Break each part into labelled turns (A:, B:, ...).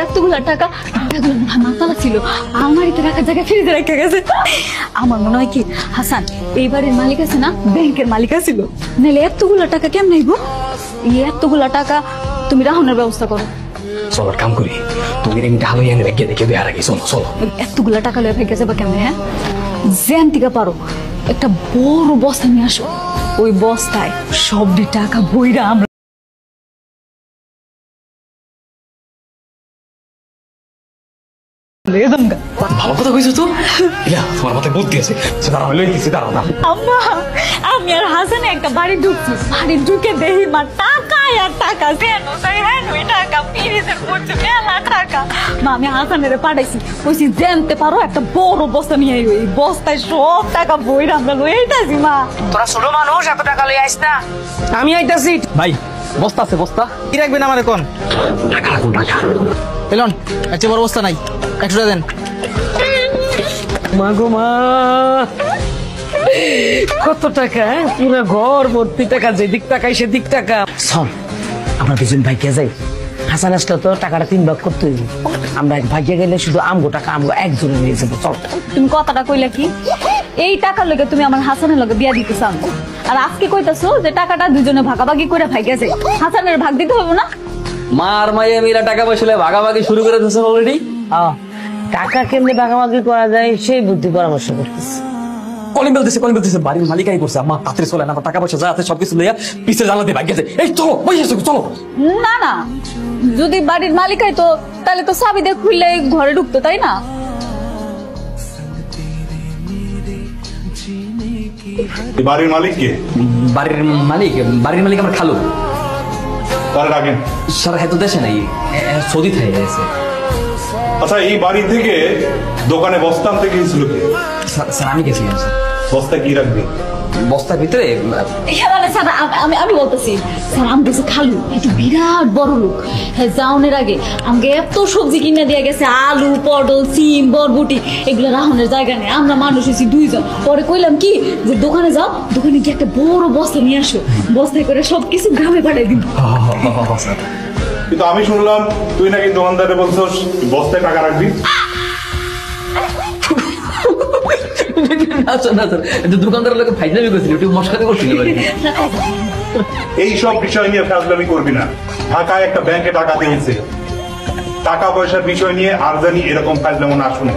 A: এতগুলা টাকা মাতালা ছিল আমারিতে রাখার জায়গায় ফ্রিজে রেখে গেছে। আমার মনে হয় কি হাসান এই বাড়ির মালিক আছে না, ব্যাংকের মালিক ছিল, নাহলে এতগুলা টাকা কেমন নাইব? এতগুলা টাকা তুমি রাহনের ব্যবস্থা করো।
B: চলো কাম করি, তুমি ঢালো এনে রেখে দেখে দেওয়ার আগে চলো চলো।
A: এতগুলা টাকা লয়ে ভেঙে যাবে কেমনে? হ্যাঁ, জ্যান থেকে পারো একটা বড় বস্তা নিয়ে আসো, ওই বস্তায় সবটি টাকা বইরা আমরা
B: ভালো কথা কইছো তো, তোমার মাথায় বুদ্ধি আছে। দাঁড়াও লইতেছি, দাঁড়াও না।
A: আম্মা, আমি আর হাসানে একটা বাড়ি ঢুকছি, বাড়ি ঢুকে দেখি মা টাকা আর টাকা, টাকা ফ্রিজের মধ্যে মেলা টাকা। মা আমি হাসানের পাঠাইছি, কইছি জানতে পারো একটা বড় বস্তা নিয়ে আইও, এই বস্তায় সব টাকা বইরা আমরা লই আইতাছি। মা
C: তোরা ছোট মানুষ, এত টাকা লই আইস না, আমি আইতাছি।
B: ভাই বস্তা আছে, বস্তা
C: কি রাখবেন আমার এখন?
B: টাকা রাখুন, টাকা
C: এলন একটা বড় বস্তা নাই, 100 টাকা দেন।
B: মা গো মা, কত টাকা! পুরো ঘর ভর্তি টাকা, যেদিক টাকাই সেদিক টাকা।
C: শোন, আমরা দুজন ভাইকে যাই, হাসান আসলে তো টাকাটা 3 ভাগ করতে হইব। আমরা এক ভাইকে গেলে শুধু আমগো টাকা আমগো একজনে নিয়ে যাবো। চল।
A: তুমি কথাটা কইলা কি? এই টাকার লগে তুমি আমার হাসানের লগে বিয়া দিতে চাও, আর আজকে কইতাছো যে টাকাটা দুজনে ভাগাভাগি করে ভাইগে যায়, হাসানের ভাগ দিতে হবে না?
B: মার মাইয়া মিলা টাকা পয়সা ভাগাভাগি শুরু করে দিয়েছে অলরেডি।
C: টাকা কেমনে ভাগাভাগি করা যায় সেই বুদ্ধি পরামর্শ করতেছে।
B: কলিং বেল দিছে, বাড়ির মালিকাই করছে। আম্মা তাড়াতাড়ি চলে না, টাকা পয়সা যা আছে সবকিছু লইয়া পিছে জানাতে ভাগ গেছে। এই চলো, চলো।
A: না না, যদি বাড়ির মালিকাই তো তাহলে তো চাবি দিয়ে খুললে ঘরে ঢুকতো, তাই না?
D: বাড়ির মালিক কে?
B: বাড়ির মালিক আমার খালু।
D: তার রাখেন
B: স্যার, হয়তো দেশে নাই, সৌদি থেকে গেছে।
D: আচ্ছা, এই বাড়ি থেকে দোকানে বস্তা আনতে গিয়েছিল কে?
B: স্যার আমি গেছিলাম। স্যার
D: বস্তা কি রাখবে?
B: বস্তার ভিতরে
A: স্যার আমি বলতেছি, স্যার আমি গেছি খালু, একটু বিরাট বড় লোক। হ্যাঁ, যাওনের আগে আমাকে এত সবজি কিনে দিয়ে গেছে, আলু, পটল, সিম, বরবটি, এগুলো রাহনের জায়গা নেই। আমরা মানুষ হয়েছি 2 জন। পরে কইলাম কি যে দোকানে যাও, দোকানে গিয়ে একটা বড় বস্তা নিয়ে আসো, বস্তায় করে সবকিছু গ্রামে পাঠাই দিব।
D: কিন্তু আমি শুনলাম তুই নাকি দোকানদারে বলছস বস্তায় টাকা রাখবি।
B: দোকানদারের লোক ফাইজলামি করছিল, একটু মস্কারি করছিল।
D: এই সব বিষয় নিয়ে ফাজলামি করবি না। ঢাকায় একটা ব্যাংকে টাকা দিয়েছে, টাকা পয়সার বিষয় নিয়ে আর জানি এরকম ফাজলামো না শুনে,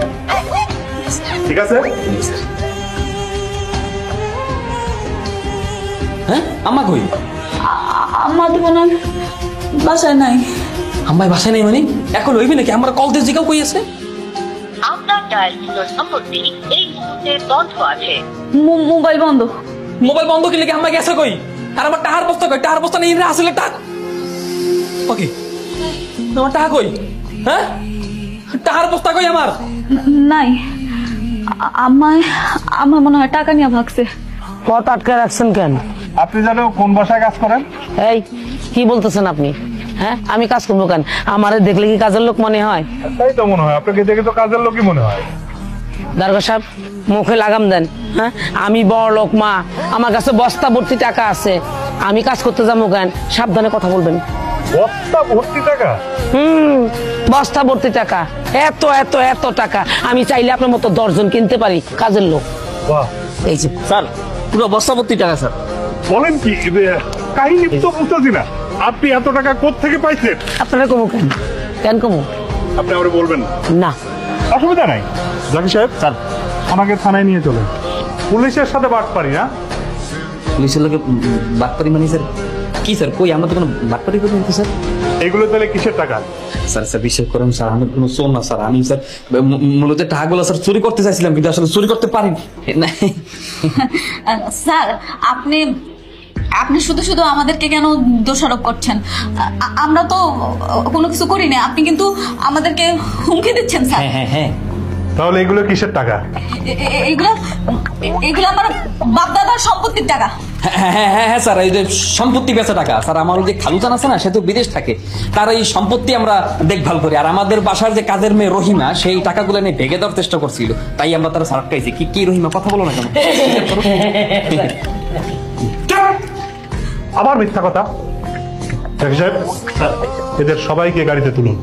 D: ঠিক আছে?
B: হ্যাঁ, আম্মা কই?
A: আমার তো মনে হয় বাসায় নাই।
B: আম্মাই বাসায় নেই মানে? এখন হইবি নাকি? আমরা কল দিয়ে জিগাও কই আছে?
E: আপনার ডায়ালকৃত নম্বরটি এই মুহূর্তে বন্ধ আছে।
A: মোবাইল বন্ধ।
B: মোবাইল বন্ধ কি লেগে আম্মা গেছে কই? আর আমার টাকার বস্তা কই? টাকার বস্তা নেই, আসলে টাকা ওকে, আমার টাকা কই? হ্যাঁ, টাকার বস্তা কই আমার?
A: নাই, আমার মনে হয় টাকা নিয়ে ভাগছে।
C: কত আটকে রাখছেন কেন?
D: আপনি জানো কোন বাসায় কাজ করেন?
C: এই কি বলতেছেন আপনি? হ্যাঁ, আমি কাজ করবো কেন? আমারে দেখলে কি কাজের লোক মনে হয়?
D: তাই তো মনে হয়, আপনাকে দেখে তো কাজের লোকই মনে হয়।
C: দারোগা সাহেব, মুখে লাগাম দেন। হ্যাঁ, আমি বড় লোক, মা আমার কাছে বস্তা ভর্তি টাকা আছে, আমি কাজ করতে যাবো কেন? সাবধানে কথা বলবেন।
D: বস্তা ভর্তি টাকা?
C: বস্তা ভর্তি টাকা, এত এত এত টাকা আমি চাইলে আপনার মতো 10 জন কিনতে পারি কাজের লোক।
D: বাহ,
C: এই যে
B: স্যার, পুরো বস্তা ভর্তি টাকা। স্যার
D: বলেন কি? কাহিনী তো বুঝতেছি না। আপনি এত টাকা কোত্থেকে পাইছেন?
C: আপনারা কমু কেন? কেন কমু?
D: আপনি আমারে বলবেন
C: না।
D: অসুবিধা নাই। জাকির সাহেব, স্যার আমাকে থানায় নিয়ে চলেন। পুলিশের সাথে বাট পারি না।
B: পুলিশের লোকে বাটপারি মানে? স্যার কি স্যার, কই আমরা তো কোনো বাটপারি করি না স্যার।
D: এগুলো তাহলে কিসের টাকা?
B: স্যার বিশ্বাস করেন স্যার, আমি কোনো চোর না স্যার। আমি স্যার মূলত টাকাগুলো স্যার চুরি করতে চাইছিলাম, কিন্তু আসলে চুরি করতে পারিনি।
A: স্যার আপনি শুধু শুধু আমাদেরকে কেন দোষারোপ করছেন? আমরা তো কোনো কিছু করি না, আপনি কিন্তু আমাদেরকে হুমকি দিচ্ছেন স্যার।
B: হ্যাঁ,
D: তাহলে এগুলো কিসের টাকা?
A: এগুলো আমার বাপ দাদার সম্পত্তির টাকা।
B: হ্যাঁ স্যার, এই যে সম্পত্তি বেচা টাকা। স্যার আমার ওই যে খালুজান আছে না, সে তো বিদেশ থাকে, তার এই সম্পত্তি আমরা দেখভাল করি। আর আমাদের বাসার যে কাজের মেয়ে রহিমা, সেই টাকাগুলো নিয়ে ভেঙে দেওয়ার চেষ্টা করছিল, তাই আমরা তারা সারাট খাইছি। কি রহিমা, কথা বলো না কেন?
D: আবার মিথ্যা কথা। সাহেব, এদের সবাইকে গাড়িতে তুলুন।